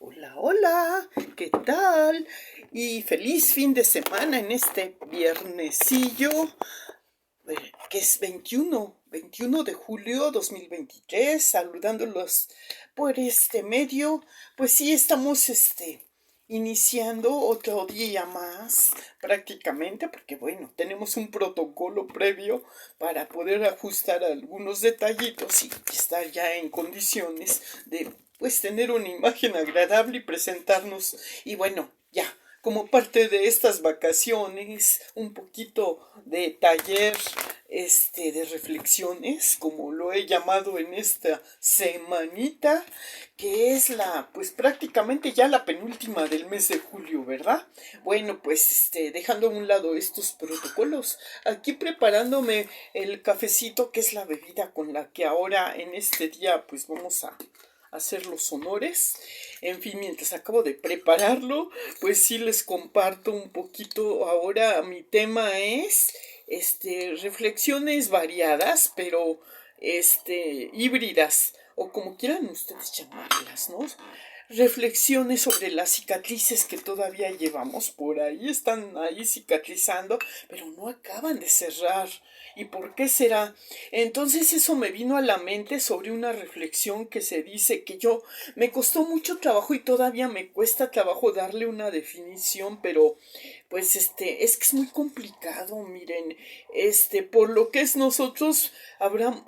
Hola, hola, ¿qué tal? Y feliz fin de semana en este viernesillo, que es 21 de julio 2023, saludándolos por este medio. Pues sí, estamos iniciando otro día más prácticamente, porque bueno, tenemos un protocolo previo para poder ajustar algunos detallitos y estar ya en condiciones de pues tener una imagen agradable y presentarnos. Y bueno, ya como parte de estas vacaciones, un poquito de taller de reflexiones, como lo he llamado en esta semanita, que es pues prácticamente ya la penúltima del mes de julio, ¿verdad? Bueno, pues dejando a un lado estos protocolos, aquí preparándome el cafecito, que es la bebida con la que ahora en este día pues vamos a hacer los honores. En fin, mientras acabo de prepararlo, pues sí les comparto un poquito. Ahora mi tema es reflexiones variadas, pero híbridas, o como quieran ustedes llamarlas, ¿no? Reflexiones sobre las cicatrices que todavía llevamos por ahí, están ahí cicatrizando, pero no acaban de cerrar. ¿Y por qué será? Entonces eso me vino a la mente sobre una reflexión que se dice que yo me costó mucho trabajo y todavía me cuesta trabajo darle una definición, pero pues es que es muy complicado, miren, por lo que es nosotros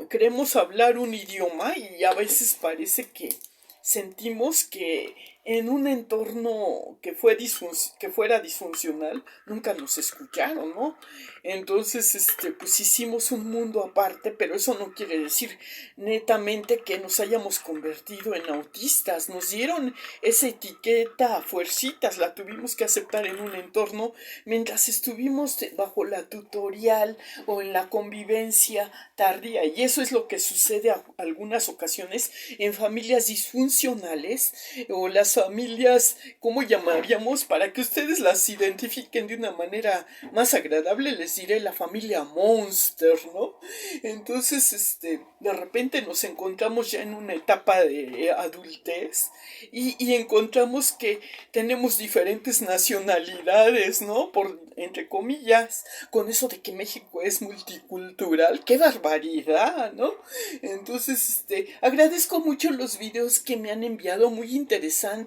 queremos hablar un idioma y a veces parece que sentimos que en un entorno que fuera disfuncional nunca nos escucharon, ¿no? Entonces, pues hicimos un mundo aparte, pero eso no quiere decir netamente que nos hayamos convertido en autistas. Nos dieron esa etiqueta a fuercitas, la tuvimos que aceptar en un entorno mientras estuvimos bajo la tutorial o en la convivencia tardía. Y eso es lo que sucede a algunas ocasiones en familias disfuncionales o las familias, ¿cómo llamaríamos? Para que ustedes las identifiquen de una manera más agradable, les diré la familia Monster, ¿no? Entonces, de repente nos encontramos ya en una etapa de adultez y encontramos que tenemos diferentes nacionalidades, ¿no? Entre comillas, con eso de que México es multicultural, qué barbaridad, ¿no? Entonces, agradezco mucho los videos que me han enviado, muy interesantes,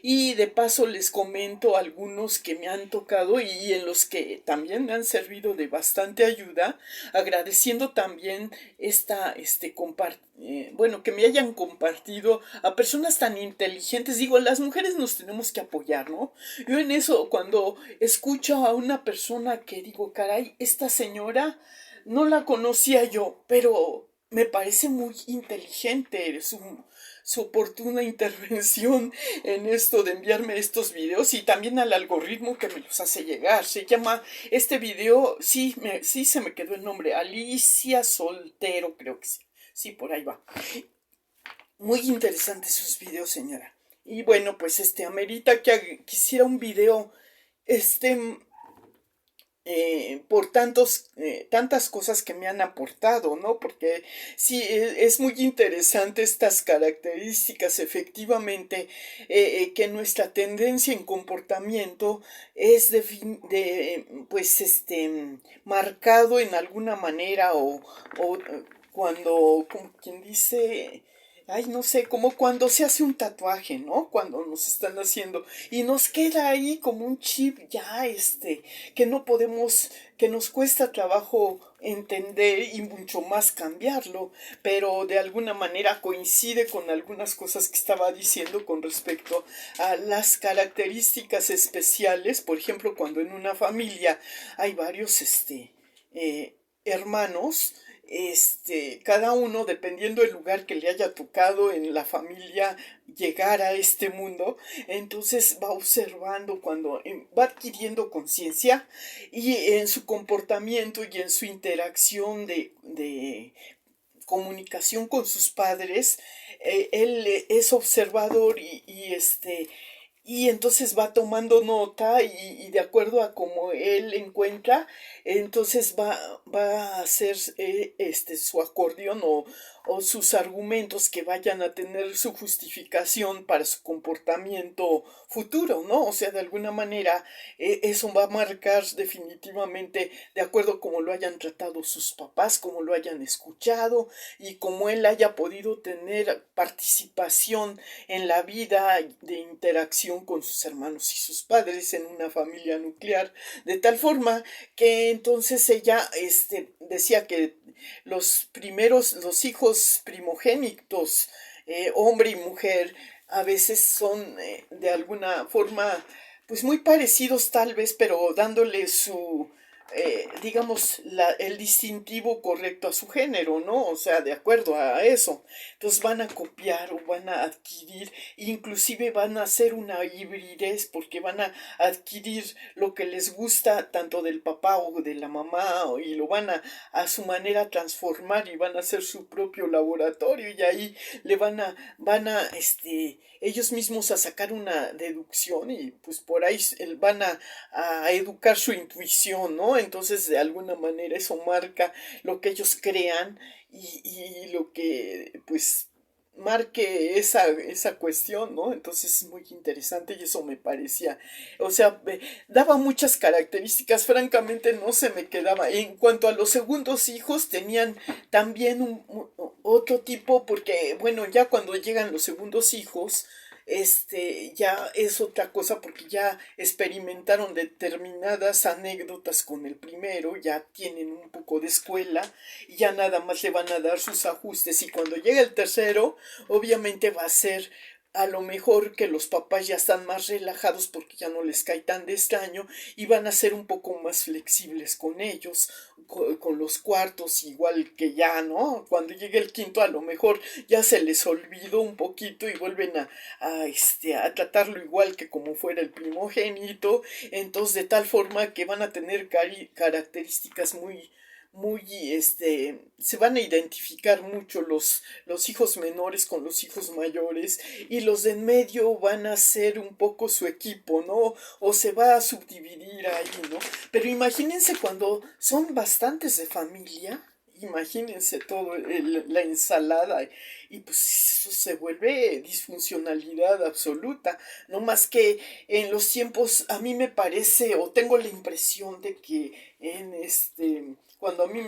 y de paso les comento algunos que me han tocado y en los que también me han servido de bastante ayuda, agradeciendo también bueno, que me hayan compartido a personas tan inteligentes. Digo, las mujeres nos tenemos que apoyar, ¿no? Yo en eso, cuando escucho a una persona que digo, caray, esta señora no la conocía yo, pero me parece muy inteligente su oportuna intervención en esto de enviarme estos videos, y también al algoritmo que me los hace llegar. Se llama este video, sí se me quedó el nombre, Alicia Soltero, creo que sí. Sí, por ahí va. Muy interesantes sus videos, señora. Y bueno, pues amerita que quisiera un video este por tantas cosas que me han aportado, ¿no? Porque sí, es muy interesante estas características, efectivamente, que nuestra tendencia en comportamiento es pues, marcado en alguna manera o cuando, como quien dice, ay, no sé, como cuando se hace un tatuaje, ¿no? Cuando nos están haciendo y nos queda ahí como un chip ya, que no podemos, que nos cuesta trabajo entender y mucho más cambiarlo, pero de alguna manera coincide con algunas cosas que estaba diciendo con respecto a las características especiales. Por ejemplo, cuando en una familia hay varios, hermanos, cada uno, dependiendo del lugar que le haya tocado en la familia llegar a este mundo, entonces va observando cuando va adquiriendo conciencia y en su comportamiento y en su interacción de comunicación con sus padres, él es observador y entonces va tomando nota y de acuerdo a cómo él encuentra, entonces va a hacer su acordeón o sus argumentos que vayan a tener su justificación para su comportamiento futuro, ¿no? O sea, de alguna manera eso va a marcar definitivamente de acuerdo como lo hayan tratado sus papás, como lo hayan escuchado y como él haya podido tener participación en la vida de interacción con sus hermanos y sus padres en una familia nuclear, de tal forma que entonces ella decía que los hijos primogénitos, hombre y mujer, a veces son de alguna forma, pues muy parecidos tal vez, pero dándole su, digamos, el distintivo correcto a su género, ¿no? O sea, de acuerdo a eso. Entonces van a copiar o van a adquirir, inclusive van a hacer una hibridez porque van a adquirir lo que les gusta tanto del papá o de la mamá y lo van a su manera transformar y van a hacer su propio laboratorio y ahí le ellos mismos a sacar una deducción y pues por ahí van a educar su intuición, ¿no? Entonces de alguna manera eso marca lo que ellos crean y lo que pues marque esa cuestión, ¿no? Entonces es muy interesante y eso me parecía, o sea, daba muchas características, francamente no se me quedaba. En cuanto a los segundos hijos, tenían también otro tipo, porque bueno, ya cuando llegan los segundos hijos, ya es otra cosa porque ya experimentaron determinadas anécdotas con el primero, ya tienen un poco de escuela y ya nada más le van a dar sus ajustes y cuando llega el tercero, obviamente va a ser a lo mejor que los papás ya están más relajados porque ya no les cae tan de extraño y van a ser un poco más flexibles con ellos, con los cuartos, igual que ya, ¿no? Cuando llegue el quinto a lo mejor ya se les olvidó un poquito y vuelven a tratarlo igual que como fuera el primogénito, entonces de tal forma que van a tener características se van a identificar mucho los hijos menores con los hijos mayores y los de en medio van a ser un poco su equipo, ¿no? O se va a subdividir ahí, ¿no? Pero imagínense cuando son bastantes de familia, imagínense todo la ensalada y pues eso se vuelve disfuncionalidad absoluta, no más que en los tiempos a mí me parece o tengo la impresión de que en cuando a mí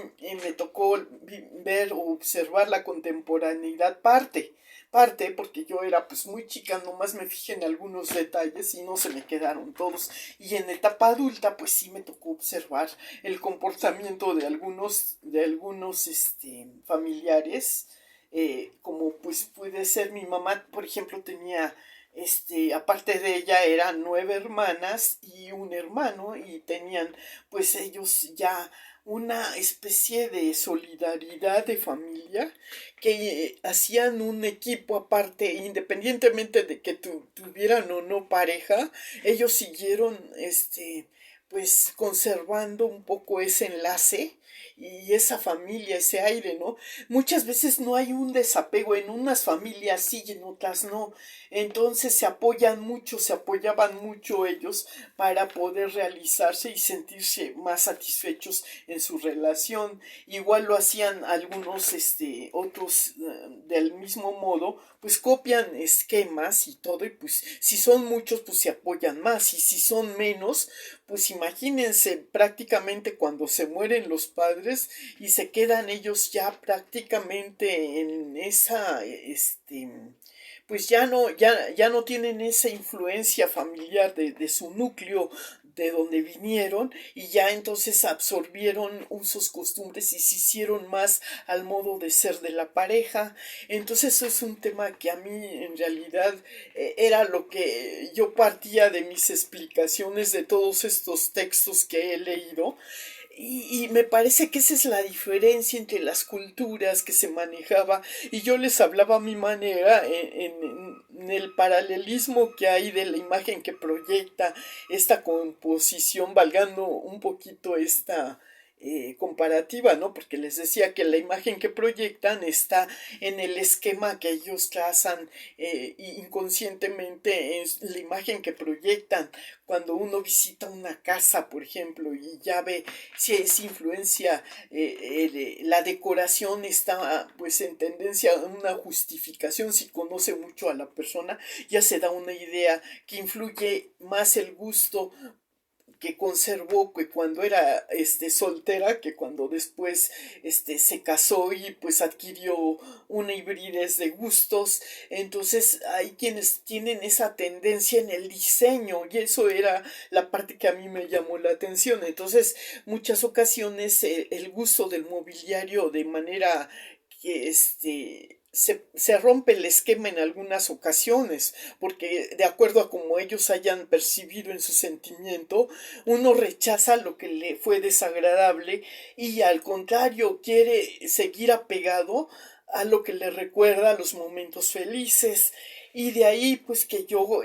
me tocó ver o observar la contemporaneidad parte porque yo era pues muy chica, nomás me fijé en algunos detalles y no se me quedaron todos y en etapa adulta pues sí me tocó observar el comportamiento de algunos familiares, como pues puede ser mi mamá, por ejemplo, tenía aparte de ella eran 9 hermanas y un hermano y tenían pues ellos ya una especie de solidaridad de familia que hacían un equipo aparte, independientemente de que tuvieran o no pareja, ellos siguieron pues conservando un poco ese enlace y esa familia, ese aire, ¿no? Muchas veces no hay un desapego, en unas familias sí y en otras no. Entonces se apoyan mucho, se apoyaban mucho ellos para poder realizarse y sentirse más satisfechos en su relación. Igual lo hacían algunos, otros del mismo modo, pues copian esquemas y todo, y pues si son muchos, pues se apoyan más, y si son menos, pues imagínense prácticamente cuando se mueren los padres y se quedan ellos ya prácticamente en esa, pues ya no tienen esa influencia familiar de su núcleo de donde vinieron y ya entonces absorbieron usos, costumbres y se hicieron más al modo de ser de la pareja. Entonces eso es un tema que a mí en realidad era lo que yo partía de mis explicaciones de todos estos textos que he leído y me parece que esa es la diferencia entre las culturas que se manejaba y yo les hablaba a mi manera en el paralelismo que hay de la imagen que proyecta esta composición, valgando un poquito comparativa, ¿no? Porque les decía que la imagen que proyectan está en el esquema que ellos trazan inconscientemente, es la imagen que proyectan cuando uno visita una casa, por ejemplo, y ya ve si es influencia, la decoración está pues en tendencia a una justificación, si conoce mucho a la persona, ya se da una idea que influye más el gusto que conservó que cuando era soltera, que cuando después se casó y pues adquirió una hibridez de gustos. Entonces hay quienes tienen esa tendencia en el diseño y eso era la parte que a mí me llamó la atención. Entonces muchas ocasiones el gusto del mobiliario de manera que se rompe el esquema en algunas ocasiones, porque de acuerdo a como ellos hayan percibido en su sentimiento, uno rechaza lo que le fue desagradable y al contrario quiere seguir apegado a lo que le recuerda a los momentos felices. Y de ahí pues que yo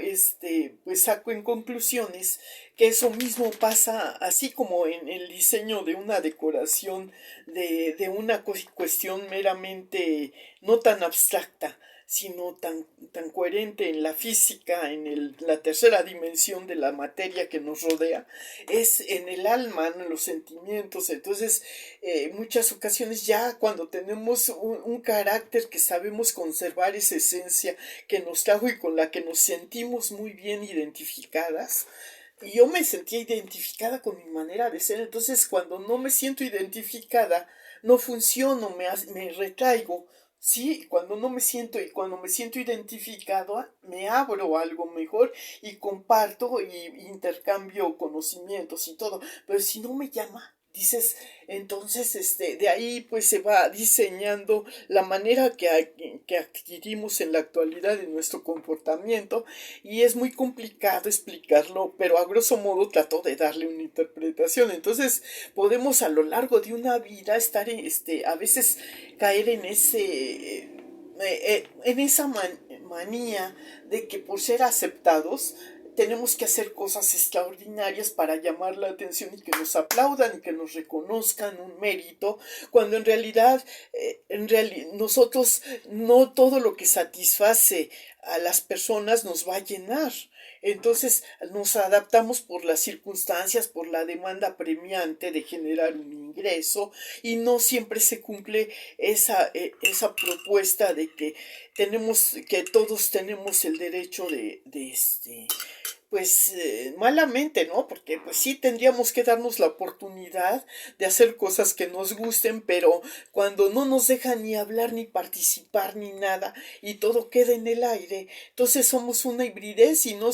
pues saco en conclusiones que eso mismo pasa así como en el diseño de una decoración, de una cuestión meramente no tan abstracta, sino tan coherente en la física, en la tercera dimensión de la materia que nos rodea, es en el alma, en los sentimientos. Entonces, muchas ocasiones ya cuando tenemos un carácter que sabemos conservar esa esencia que nos trajo y con la que nos sentimos muy bien identificadas, y yo me sentía identificada con mi manera de ser. Entonces cuando no me siento identificada no funciono, me retraigo. Sí, cuando no me siento y cuando me siento identificado, me abro a algo mejor y comparto y intercambio conocimientos y todo. Pero si no me llama, dices, entonces de ahí pues se va diseñando la manera que adquirimos en la actualidad de nuestro comportamiento y es muy complicado explicarlo, pero a grosso modo trato de darle una interpretación. Entonces podemos a lo largo de una vida estar a veces caer en esa manía de que por ser aceptados tenemos que hacer cosas extraordinarias para llamar la atención y que nos aplaudan y que nos reconozcan un mérito, cuando nosotros no todo lo que satisface a las personas nos va a llenar. Entonces nos adaptamos por las circunstancias, por la demanda premiante de generar un ingreso y no siempre se cumple esa propuesta de que todos tenemos el derecho pues malamente, ¿no? Porque pues sí tendríamos que darnos la oportunidad de hacer cosas que nos gusten, pero cuando no nos dejan ni hablar, ni participar, ni nada, y todo queda en el aire, entonces somos una hibridez y no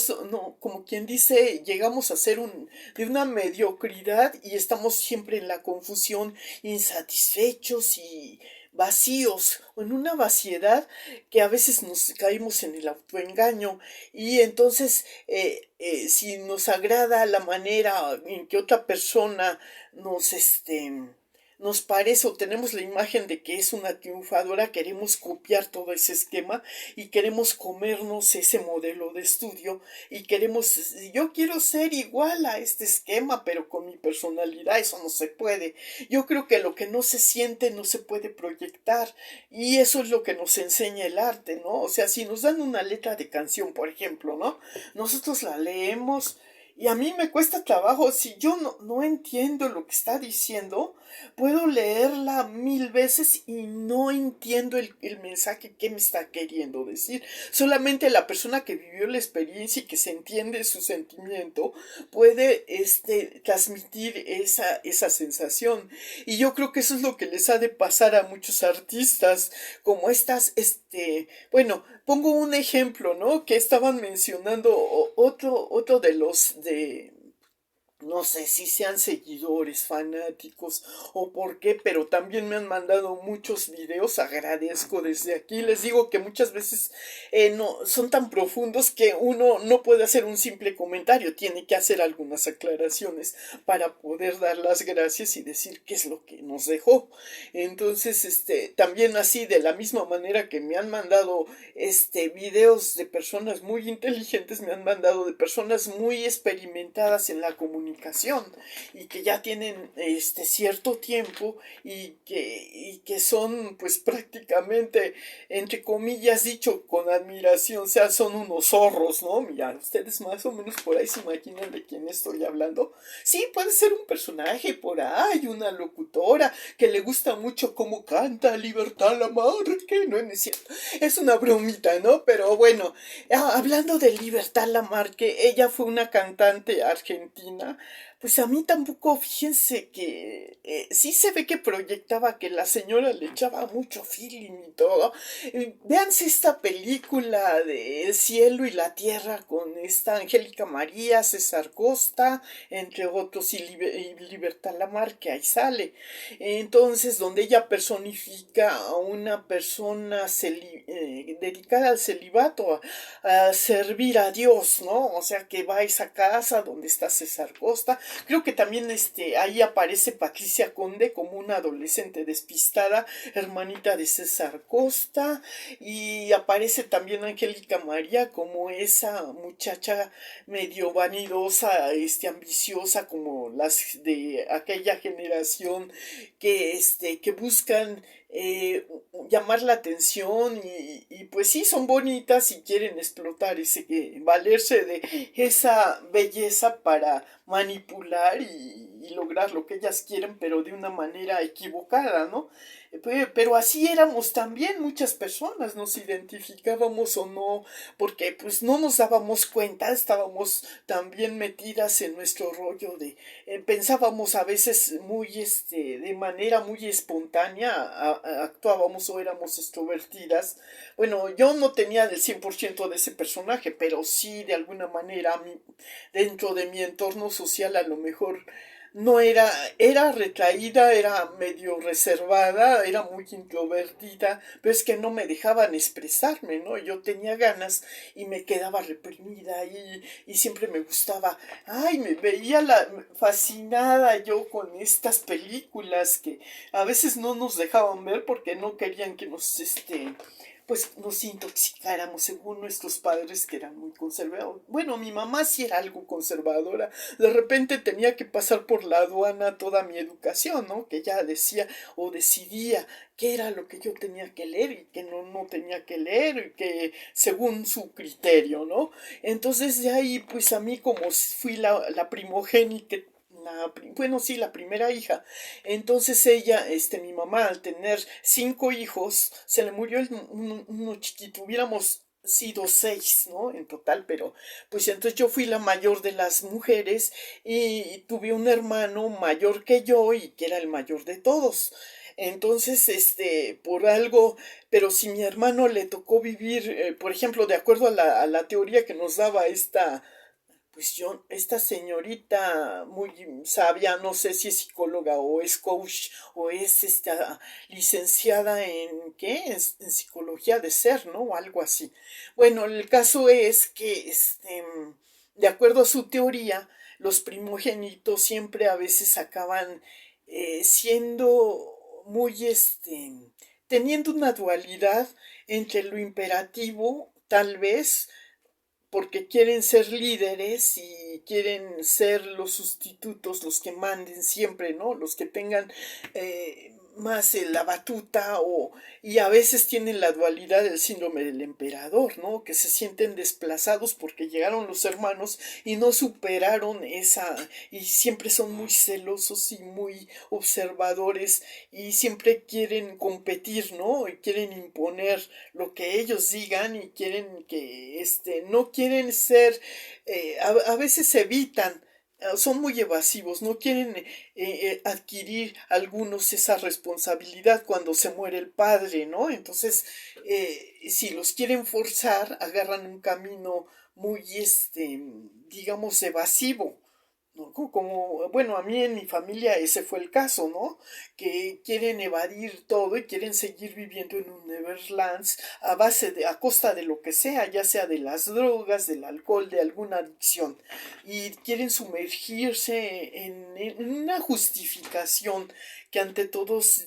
como quien dice, llegamos a ser de una mediocridad y estamos siempre en la confusión, insatisfechos y vacíos o en una vaciedad que a veces nos caímos en el autoengaño y entonces si nos agrada la manera en que otra persona nos parece o tenemos la imagen de que es una triunfadora, queremos copiar todo ese esquema y queremos comernos ese modelo de estudio y yo quiero ser igual a este esquema, pero con mi personalidad, eso no se puede. Yo creo que lo que no se siente no se puede proyectar y eso es lo que nos enseña el arte, ¿no? O sea, si nos dan una letra de canción, por ejemplo, ¿no? Nosotros la leemos y a mí me cuesta trabajo, si yo no entiendo lo que está diciendo, puedo leerla 1000 veces y no entiendo el mensaje que me está queriendo decir. Solamente la persona que vivió la experiencia y que se entiende su sentimiento puede transmitir esa sensación. Y yo creo que eso es lo que les ha de pasar a muchos artistas, como bueno, pongo un ejemplo, ¿no? Que estaban mencionando otro no sé si sean seguidores, fanáticos o por qué, pero también me han mandado muchos videos, agradezco desde aquí, les digo que muchas veces no son tan profundos que uno no puede hacer un simple comentario, tiene que hacer algunas aclaraciones para poder dar las gracias y decir qué es lo que nos dejó. Entonces, también así, de la misma manera que me han mandado videos de personas muy inteligentes, me han mandado de personas muy experimentadas en la comunicación comunicación y que ya tienen cierto tiempo y que son pues prácticamente, entre comillas dicho con admiración, o sea, son unos zorros, ¿no? Mira, ustedes más o menos por ahí se imaginan de quién estoy hablando. Sí, puede ser un personaje por ahí, una locutora que le gusta mucho cómo canta Libertad Lamarque, no es cierto, es una bromita, ¿no? Pero bueno, hablando de Libertad Lamarque, ella fue una cantante argentina. Pues a mí tampoco, fíjense que sí se ve que proyectaba que la señora le echaba mucho feeling y todo. Véanse esta película de El cielo y la tierra con esta Angélica María, César Costa, entre otros, y Libertad Lamarque, ahí sale. Entonces, donde ella personifica a una persona dedicada al celibato, a servir a Dios, ¿no? O sea, que va a esa casa donde está César Costa. Creo que también ahí aparece Patricia Conde como una adolescente despistada, hermanita de César Costa, y aparece también Angélica María como esa muchacha medio vanidosa, ambiciosa, como las de aquella generación que buscan llamar la atención y pues sí son bonitas y quieren explotar valerse de esa belleza para manipular y lograr lo que ellas quieren, pero de una manera equivocada, ¿no? Pero así éramos también muchas personas, nos identificábamos o no, porque pues no nos dábamos cuenta, estábamos también metidas en nuestro rollo pensábamos a veces de manera muy espontánea, actuábamos o éramos extrovertidas. Bueno, yo no tenía el 100% de ese personaje, pero sí de alguna manera dentro de mi entorno social a lo mejor no era retraída, era medio reservada, era muy introvertida, pero es que no me dejaban expresarme, ¿no? Yo tenía ganas y me quedaba reprimida y siempre me gustaba, ay, me veía fascinada yo con estas películas que a veces no nos dejaban ver porque no querían que pues nos intoxicáramos según nuestros padres que eran muy conservadores. Bueno, mi mamá sí era algo conservadora. De repente tenía que pasar por la aduana toda mi educación, ¿no? Que ella decía o decidía qué era lo que yo tenía que leer y que no tenía que leer y que según su criterio, ¿no? Entonces de ahí pues a mí como fui la primogénita, bueno, sí, la primera hija. Entonces ella, mi mamá, al tener 5 hijos, se le murió uno chiquito. Hubiéramos sido 6, ¿no? En total, pero pues entonces yo fui la mayor de las mujeres y tuve un hermano mayor que yo y que era el mayor de todos. Entonces, por algo, pero si mi hermano le tocó vivir, por ejemplo, de acuerdo a la teoría que nos daba esta señorita muy sabia, no sé si es psicóloga o es coach o es esta licenciada en ¿qué? En psicología de ser, ¿no? O algo así. Bueno, el caso es que de acuerdo a su teoría, los primogénitos siempre a veces acaban siendo muy teniendo una dualidad entre lo imperativo, tal vez, porque quieren ser líderes y quieren ser los sustitutos, los que manden siempre, ¿no? Los que tengan más la batuta y a veces tienen la dualidad del síndrome del emperador, ¿no? Que se sienten desplazados porque llegaron los hermanos y no superaron y siempre son muy celosos y muy observadores y siempre quieren competir, ¿no? Y quieren imponer lo que ellos digan y quieren no quieren ser, a veces evitan, son muy evasivos, no quieren adquirir algunos esa responsabilidad cuando se muere el padre, ¿no? Entonces, si los quieren forzar, agarran un camino muy, digamos, evasivo. ¿No? Bueno, a mí en mi familia ese fue el caso, ¿no? Que quieren evadir todo y quieren seguir viviendo en un Neverlands a costa de lo que sea, ya sea de las drogas, del alcohol, de alguna adicción. Y quieren sumergirse en una justificación que ante todos,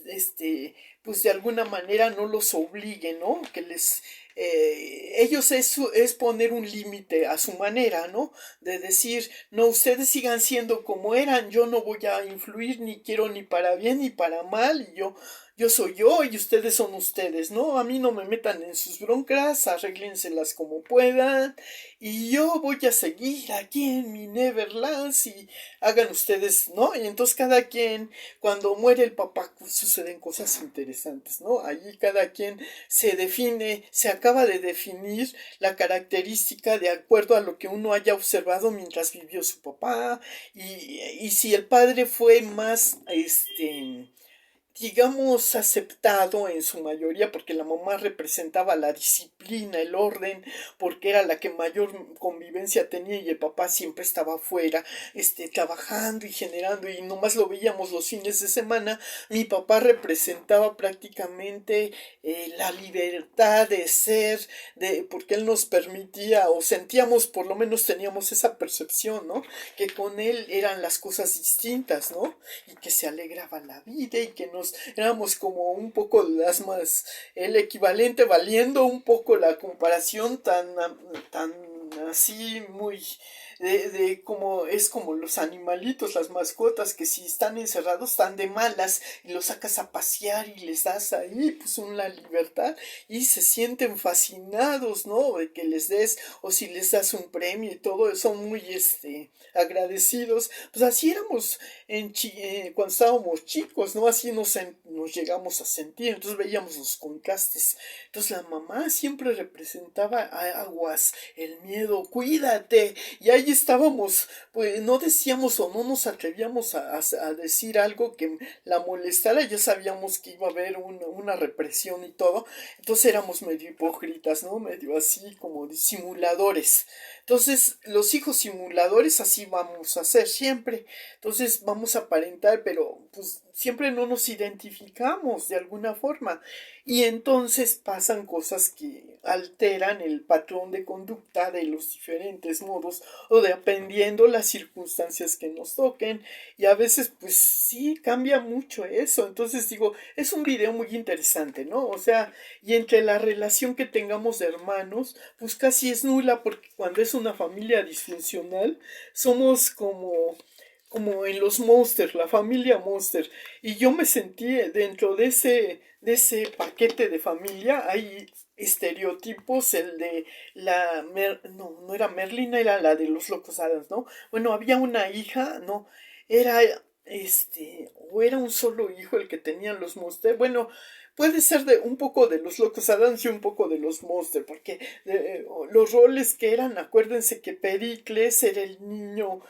pues de alguna manera no los obligue, ¿no? Que les ellos es poner un límite a su manera, ¿no? De decir, no, ustedes sigan siendo como eran, yo no voy a influir ni quiero ni para bien ni para mal, y yo soy yo y ustedes son ustedes, ¿no? A mí no me metan en sus broncas, arréglenselas como puedan y yo voy a seguir aquí en mi Neverland y hagan ustedes, ¿no? Y entonces cada quien, cuando muere el papá, pues, suceden cosas interesantes, ¿no? Allí cada quien se define, se acaba de definir la característica de acuerdo a lo que uno haya observado mientras vivió su papá y si el padre fue más, digamos, aceptado en su mayoría, porque la mamá representaba la disciplina, el orden, porque era la que mayor convivencia tenía y el papá siempre estaba afuera, trabajando y generando y nomás lo veíamos los fines de semana. Mi papá representaba prácticamente la libertad de ser, porque él nos permitía, o sentíamos, por lo menos teníamos esa percepción, ¿no? Que con él eran las cosas distintas, ¿no? Y que se alegraba la vida y que nos éramos como un poco las más, el equivalente valiendo un poco la comparación tan así muy de como es como los animalitos, las mascotas que si están encerrados están de malas y los sacas a pasear y les das ahí pues una libertad y se sienten fascinados, ¿no? De que les des o si les das un premio y todo, son muy agradecidos. Pues así éramos cuando estábamos chicos, ¿no? Así nos llegamos a sentir, entonces veíamos los contrastes. Entonces la mamá siempre representaba aguas, el miedo, cuídate. Y ahí estábamos, pues no decíamos o no nos atrevíamos a decir algo que la molestara, ya sabíamos que iba a haber una represión y todo. Entonces éramos medio hipócritas, ¿no? Medio así como disimuladores. Entonces, los hijos simuladores así vamos a ser siempre. Entonces, vamos a aparentar, pero pues siempre no nos identificamos de alguna forma. Y entonces pasan cosas que alteran el patrón de conducta de los diferentes modos o dependiendo las circunstancias que nos toquen. Y a veces, pues sí, cambia mucho eso. Entonces digo, es un video muy interesante, ¿no? O sea, y entre la relación que tengamos de hermanos, pues casi es nula porque cuando es una familia disfuncional, somos como en los Monsters, la familia Monster. Y yo me sentí dentro de ese paquete de familia, hay estereotipos, el de no era Merlina, era la de los Locos Adams, ¿no? Bueno, había una hija, no, era o era un solo hijo el que tenían los Monster. Bueno, puede ser de un poco de los Locos Adams y un poco de los Monster, porque los roles que eran, acuérdense que Pericles era el niño,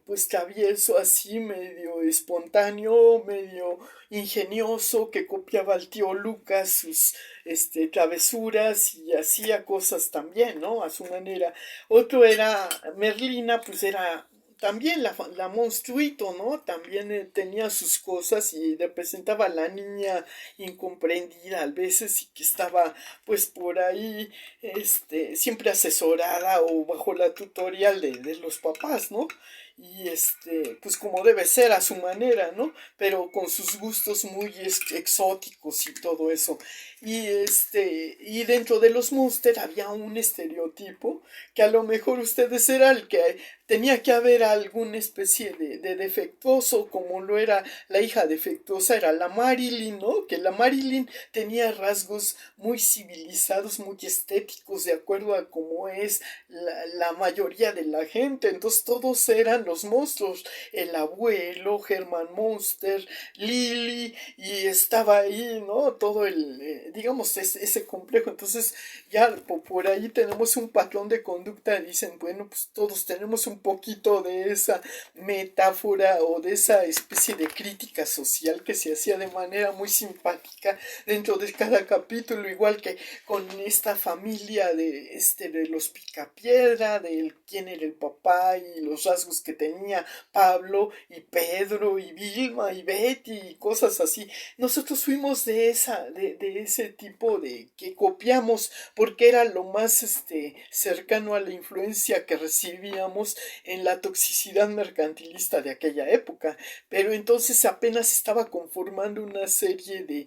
pues travieso, así, medio espontáneo, medio ingenioso, que copiaba al tío Lucas sus, travesuras y hacía cosas también, ¿no? A su manera. Otro era Merlina, pues era también la monstruito, ¿no? También tenía sus cosas y representaba a la niña incomprendida a veces y que estaba pues por ahí, siempre asesorada o bajo la tutorial de los papás, ¿no? Y pues como debe ser a su manera, ¿no? Pero con sus gustos muy exóticos y todo eso. Y dentro de los Monster había un estereotipo que a lo mejor ustedes era el que tenía que haber alguna especie de defectuoso, como lo era la hija defectuosa, era la Marilyn, ¿no? Que la Marilyn tenía rasgos muy civilizados, muy estéticos, de acuerdo a cómo es la mayoría de la gente. Entonces todos eran los monstruos, el abuelo, Herman Monster, Lily, y estaba ahí, ¿no? Todo digamos, ese complejo. Entonces ya por ahí tenemos un patrón de conducta, dicen, bueno, pues todos tenemos un poquito de esa metáfora o de esa especie de crítica social que se hacía de manera muy simpática dentro de cada capítulo, igual que con esta familia de los Picapiedra, de quién era el papá y los rasgos que tenía Pablo y Pedro y Vilma y Betty y cosas así. Nosotros fuimos de ese tipo de que copiamos porque era lo más cercano a la influencia que recibíamos en la toxicidad mercantilista de aquella época. Pero entonces apenas estaba conformando una serie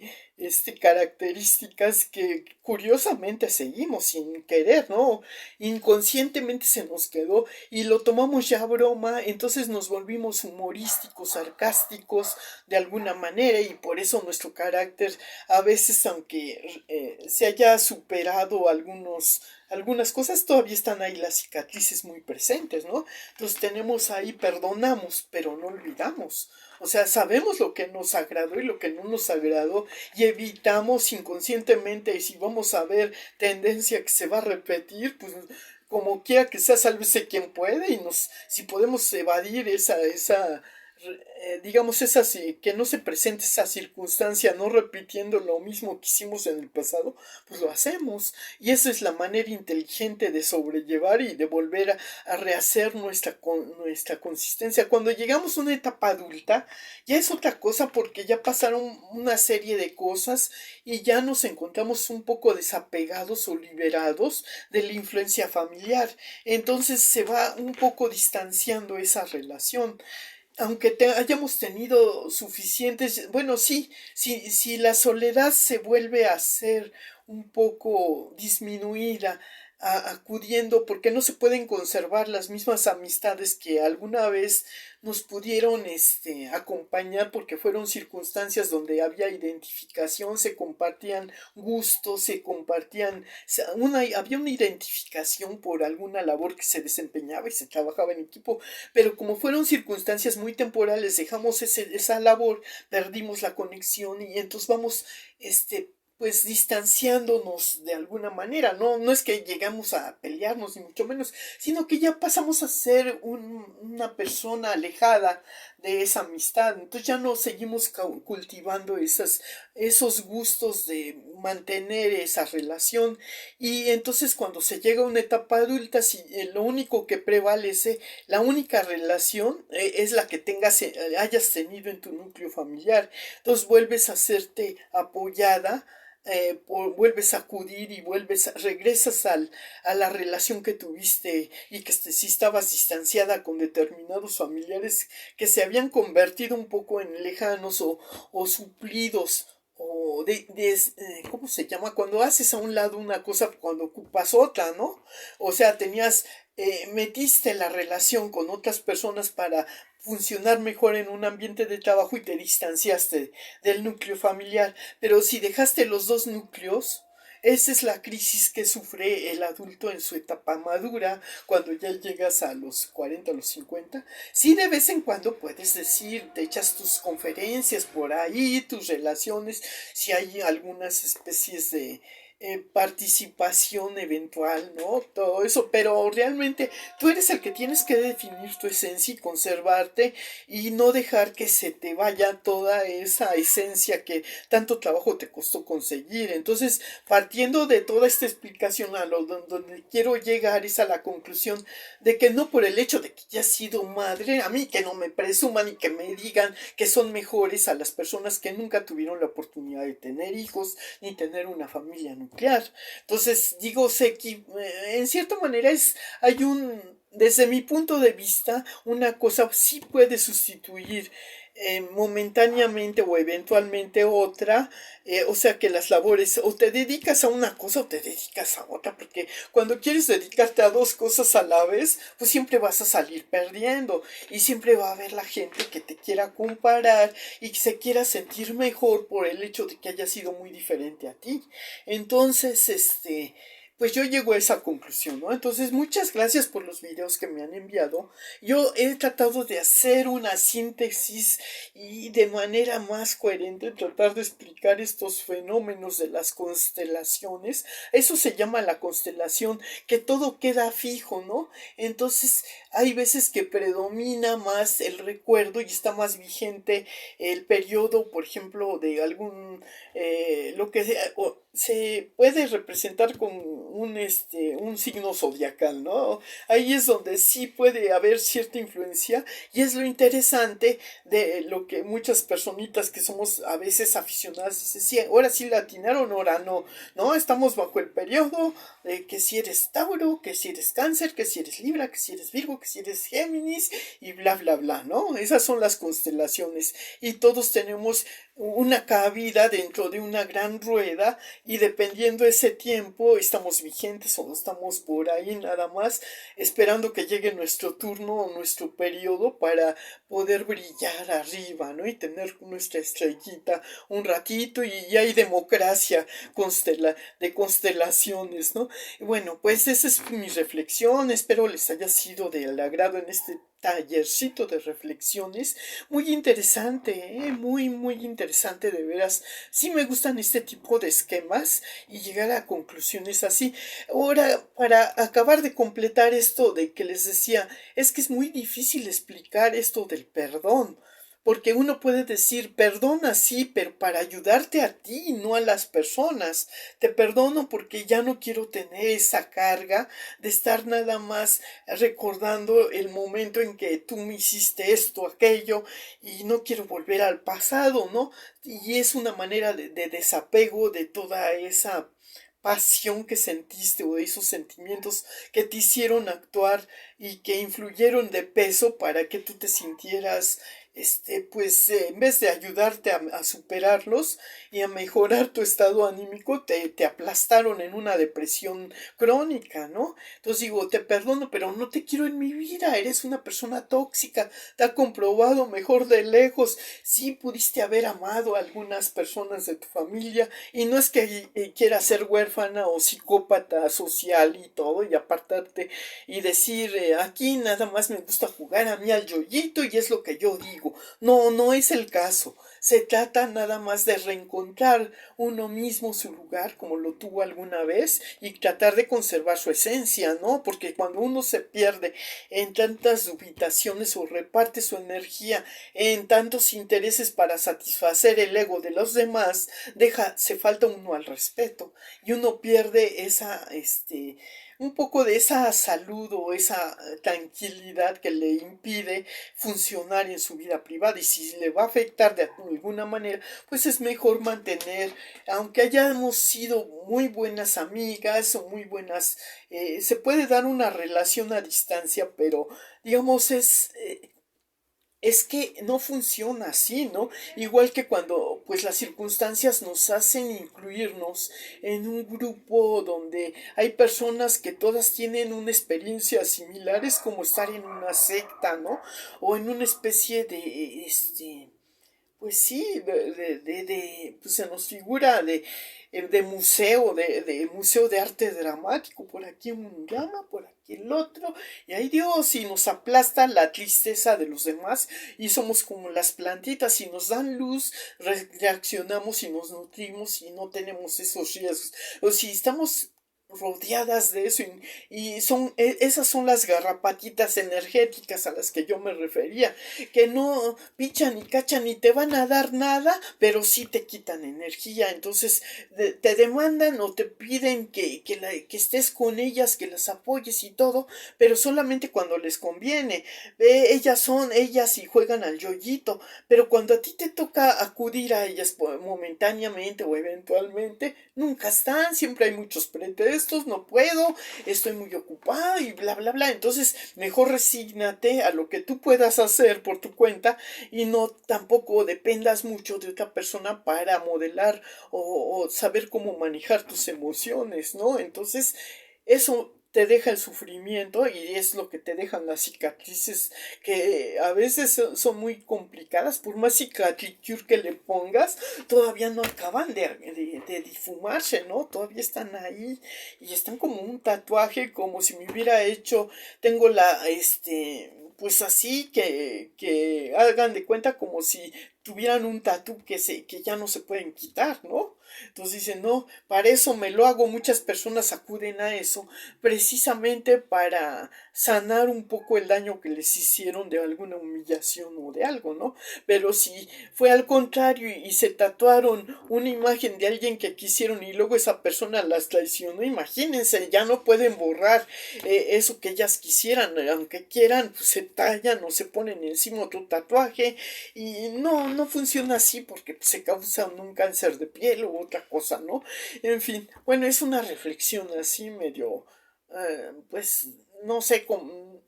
características que curiosamente seguimos sin querer, ¿no? Inconscientemente se nos quedó y lo tomamos ya a broma, entonces nos volvimos humorísticos, sarcásticos de alguna manera y por eso nuestro carácter a veces, aunque se haya superado algunas cosas, todavía están ahí las cicatrices muy presentes, ¿no? Entonces tenemos ahí, perdonamos, pero no olvidamos. O sea, sabemos lo que nos agradó y lo que no nos agradó y evitamos inconscientemente, y si vamos a ver tendencia que se va a repetir, pues como quiera que sea, sálvese quien puede y si podemos evadir digamos, que no se presente esa circunstancia, no repitiendo lo mismo que hicimos en el pasado, pues lo hacemos. Y esa es la manera inteligente de sobrellevar y de volver a rehacer nuestra consistencia. Cuando llegamos a una etapa adulta, ya es otra cosa porque ya pasaron una serie de cosas y ya nos encontramos un poco desapegados o liberados de la influencia familiar. Entonces se va un poco distanciando esa relación aunque hayamos tenido suficientes, bueno, sí, si la soledad se vuelve a ser un poco disminuida, acudiendo, porque no se pueden conservar las mismas amistades que alguna vez nos pudieron acompañar, porque fueron circunstancias donde había identificación, se compartían gustos, había una identificación por alguna labor que se desempeñaba y se trabajaba en equipo, pero como fueron circunstancias muy temporales, dejamos esa labor, perdimos la conexión y entonces vamos, pues distanciándonos de alguna manera, no es que llegamos a pelearnos ni mucho menos, sino que ya pasamos a ser una persona alejada de esa amistad, entonces ya no seguimos cultivando esos gustos de mantener esa relación y entonces cuando se llega a una etapa adulta, si lo único que prevalece, la única relación es la que hayas tenido en tu núcleo familiar, entonces vuelves a hacerte apoyada, vuelves a acudir y regresas a la relación que tuviste y que si estabas distanciada con determinados familiares que se habían convertido un poco en lejanos o suplidos o ¿cómo se llama? Cuando haces a un lado una cosa, cuando ocupas otra, ¿no? O sea, metiste la relación con otras personas para funcionar mejor en un ambiente de trabajo y te distanciaste del núcleo familiar. Pero si dejaste los dos núcleos, esa es la crisis que sufre el adulto en su etapa madura, cuando ya llegas a los 40, a los 50. Sí, de vez en cuando puedes decir, te echas tus conferencias por ahí, tus relaciones, si hay algunas especies de participación eventual, ¿no? Todo eso, pero realmente tú eres el que tienes que definir tu esencia y conservarte y no dejar que se te vaya toda esa esencia que tanto trabajo te costó conseguir. Entonces, partiendo de toda esta explicación, donde quiero llegar es a la conclusión de que no por el hecho de que ya he sido madre, a mí que no me presuman y que me digan que son mejores a las personas que nunca tuvieron la oportunidad de tener hijos ni tener una familia nuclear. Entonces, digo, en cierta manera desde mi punto de vista, una cosa sí puede sustituir momentáneamente o eventualmente otra, o sea que las labores o te dedicas a una cosa o te dedicas a otra, porque cuando quieres dedicarte a dos cosas a la vez, pues siempre vas a salir perdiendo y siempre va a haber la gente que te quiera comparar y que se quiera sentir mejor por el hecho de que haya sido muy diferente a ti. Entonces, pues yo llego a esa conclusión, ¿no? Entonces, muchas gracias por los videos que me han enviado. Yo he tratado de hacer una síntesis y de manera más coherente tratar de explicar estos fenómenos de las constelaciones. Eso se llama la constelación, que todo queda fijo, ¿no? Entonces, hay veces que predomina más el recuerdo y está más vigente el periodo, por ejemplo, de lo que se puede representar con un signo zodiacal, ¿no? Ahí es donde sí puede haber cierta influencia y es lo interesante de lo que muchas personitas que somos a veces aficionadas dicen, sí, ahora sí la atinaron, ahora no, ¿no? Estamos bajo el periodo de que si eres Tauro, que si eres Cáncer, que si eres Libra, que si eres Virgo, que si eres Géminis y bla, bla, bla, ¿no? Esas son las constelaciones y todos tenemos una cabida dentro de una gran rueda y dependiendo ese tiempo estamos vigentes o estamos por ahí nada más esperando que llegue nuestro turno o nuestro periodo para poder brillar arriba, ¿no? Y tener nuestra estrellita un ratito y hay democracia de constelaciones, ¿no? Y bueno, pues esa es mi reflexión, espero les haya sido del agrado en este tallercito de reflexiones muy interesante, muy interesante de veras. Sí me gustan este tipo de esquemas y llegar a conclusiones así. Ahora, para acabar de completar esto de que les decía, es que es muy difícil explicar esto del perdón. Porque uno puede decir, perdona, sí, pero para ayudarte a ti, no a las personas. Te perdono porque ya no quiero tener esa carga de estar nada más recordando el momento en que tú me hiciste esto, aquello, y no quiero volver al pasado, ¿no? Y es una manera de desapego de toda esa pasión que sentiste o de esos sentimientos que te hicieron actuar y que influyeron de peso para que tú te sintieras pues en vez de ayudarte a superarlos y a mejorar tu estado anímico, te aplastaron en una depresión crónica, ¿no? Entonces digo, te perdono, pero no te quiero en mi vida, eres una persona tóxica, te ha comprobado mejor de lejos, sí pudiste haber amado a algunas personas de tu familia y no es que quieras ser huérfana o psicópata social y todo y apartarte y decir, aquí nada más me gusta jugar a mí al yoyito y es lo que yo digo. No, no es el caso. Se trata nada más de reencontrar uno mismo su lugar como lo tuvo alguna vez y tratar de conservar su esencia, ¿no? Porque cuando uno se pierde en tantas dubitaciones o reparte su energía en tantos intereses para satisfacer el ego de los demás, se falta uno al respeto y uno pierde un poco de esa salud o esa tranquilidad que le impide funcionar en su vida privada y si le va a afectar de alguna manera, pues es mejor mantener, aunque hayamos sido muy buenas amigas o muy buenas, se puede dar una relación a distancia, pero digamos es que no funciona así, ¿no? Igual que cuando pues las circunstancias nos hacen incluirnos en un grupo donde hay personas que todas tienen una experiencia similar, es como estar en una secta, ¿no? O en una especie de pues sí, pues se nos figura de museo, museo de arte dramático, por aquí un drama, por aquí el otro, y ay Dios, y nos aplasta la tristeza de los demás, y somos como las plantitas, y nos dan luz, reaccionamos y nos nutrimos y no tenemos esos riesgos. O si estamos rodeadas de eso y esas son las garrapatitas energéticas a las que yo me refería que no pichan ni cachan ni te van a dar nada pero sí te quitan energía entonces te demandan o te piden que estés con ellas que las apoyes y todo pero solamente cuando les conviene ellas son ellas y juegan al yoyito pero cuando a ti te toca acudir a ellas momentáneamente o eventualmente nunca están siempre hay muchos pretextos no puedo, estoy muy ocupada y bla, bla, bla. Entonces, mejor resígnate a lo que tú puedas hacer por tu cuenta y no tampoco dependas mucho de otra persona para modelar o saber cómo manejar tus emociones, ¿no? Entonces, eso te deja el sufrimiento y es lo que te dejan las cicatrices que a veces son muy complicadas por más cicatricure que le pongas todavía no acaban de difumarse no todavía están ahí y están como un tatuaje como si me hubiera hecho tengo pues así que hagan de cuenta como si tuvieran un tatú que ya no se pueden quitar, ¿no? Entonces dicen, no, para eso me lo hago, muchas personas acuden a eso, precisamente para sanar un poco el daño que les hicieron de alguna humillación o de algo, ¿no? Pero si fue al contrario y se tatuaron una imagen de alguien que quisieron y luego esa persona las traicionó, imagínense, ya no pueden borrar eso que ellas quisieran, aunque quieran, pues se tallan o se ponen encima otro tatuaje y no funciona así porque pues, se causa un cáncer de piel u otra cosa, ¿no? En fin, bueno, es una reflexión así medio, pues, no sé,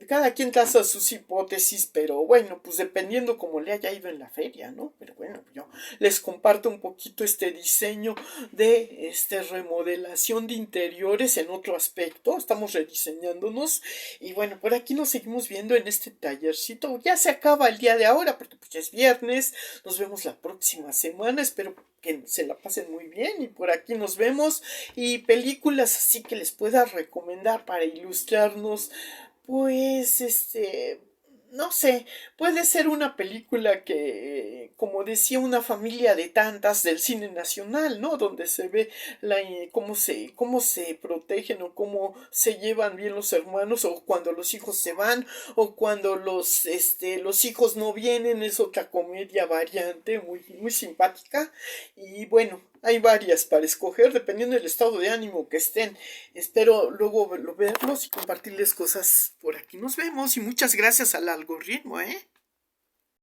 cada quien traza sus hipótesis, pero bueno, pues dependiendo cómo le haya ido en la feria, ¿no? Pero bueno, yo. Les comparto un poquito este diseño de remodelación de interiores en otro aspecto. Estamos rediseñándonos y bueno, por aquí nos seguimos viendo en este tallercito. Ya se acaba el día de ahora porque pues ya es viernes. Nos vemos la próxima semana. Espero que se la pasen muy bien y por aquí nos vemos. Y películas así que les pueda recomendar para ilustrarnos, pues no sé, puede ser una película que, como decía, una familia de tantas del cine nacional, ¿no? Donde se ve cómo se protegen o cómo se llevan bien los hermanos, o cuando los hijos se van, o cuando los hijos no vienen. Es otra comedia variante, muy, muy simpática. Y bueno, hay varias para escoger dependiendo del estado de ánimo que estén. Espero luego verlos y compartirles cosas por aquí. Nos vemos y muchas gracias al algoritmo, ¿eh?